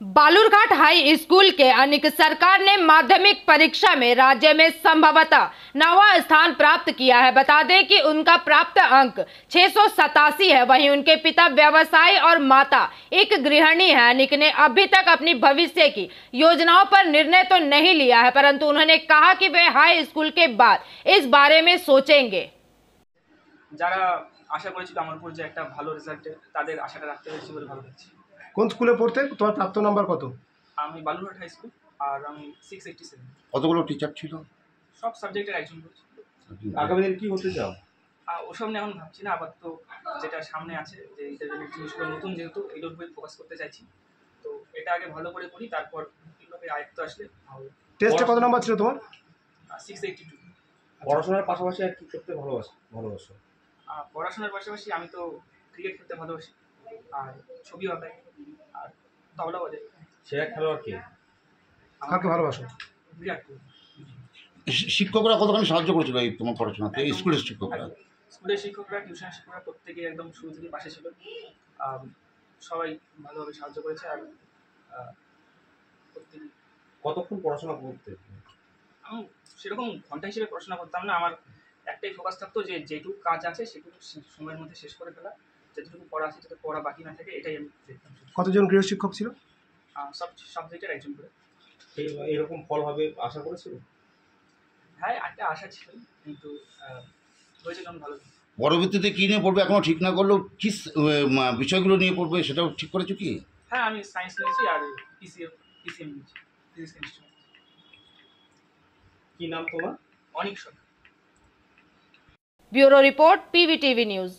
Balurghat high school के अनिक सरकार ने माध्यमिक परीक्षा में राज्य में संभवतः 9वां स्थान प्राप्त किया है। बता दें कि उनका प्राप्त अंक 687 है। वहीं उनके पिता व्यवसायी और माता एक गृहिणी है। अनिक ने अभी तक अपनी भविष्य की योजनाओं पर निर्णय तो नहीं लिया है, परंतु उन्होंने कहा कि वे हाई स्कूल के बाद इस बारे में सोचेंगे। যারা আশা করেছিল আমার উপর যে একটা ভালো রেজাল্টে তাদের আশাটা রাখতে পেরেছি বলে ভালো লাগছে। কোন স্কুলে পড়তে? তোমার প্রাপ্ত নাম্বার কত? আমি বালুরঘাট হাই স্কুল আর আমি 687। কতগুলো টিচার ছিল? সব সাবজেক্টের একজন করেছি। আগামী দিনে কি হতে চাও? ওসব নিয়ে এখন ভাবছি না, আপাতত যেটা সামনে আছে যে ইন্টারভিউ জিনিসগুলো নতুন, যেহেতু এগুলোর উপরে ফোকাস করতে চাইছি, তো এটা আগে ভালো করে করি, তারপর এইভাবে আয়ত্ত আসলে ভালো। টেস্টে কত নাম্বার ছিল তোমার? 682। পড়াশোনার পাশাপাশি আর কি করতে ভালোবাসো? পড়াশোনার পাশাপাশি আমি তো ক্রিকেট খেলতে ভালোবাসি, আর ছবি আঁকাই, আর তবলা বাজাই। সেরা খেলোয়াড় কে? কাকে ভালোবাসো? বিরাট কোহলি। শিক্ষকরা কতখানি সাহায্য করেছিল এই তোমার পড়াশোনাতে? স্কুলের শিক্ষকরা, স্কুলের শিক্ষকরা, টিউশন শিক্ষকরা প্রত্যেকেই একদম শুরু থেকে পাশে ছিল। সবাই ভালোভাবে সাহায্য করেছে। আর প্রত্যেকে কতক্ষণ পড়াশোনা করতে? আমি সেরকম ঘন্টা হিসেবে পড়াশোনা করতাম না। আমার একটাই ফোকাস থাকতো যে যেটুকু কাজ আছে সেটুকু সময়ের মধ্যে শেষ করে ফেলা, যেটুকু পড়া আছে যাতে পড়া বাকি না থাকে, এটাই আমি দেখতাম। কতজন গৃহশিক্ষক ছিল? সব সাবজেক্টের একজন করে। এরকম ফল হবে আশা করেছিল? হ্যাঁ, একটা আশা ছিল, কিন্তু হয়েছে যখন ভালো। পরবর্তীতে কী নিয়ে পড়বে এখনও ঠিক না করলেও কী বিষয়গুলো নিয়ে পড়বে সেটাও ঠিক করেছো কি? হ্যাঁ, আমি সায়েন্স নিয়েছি আর পিসিএম নিয়েছি, ফিজিক্স কেমিস্ট্রি। কি নাম তোমার? অনেক সব। Bureau report, PVTV news.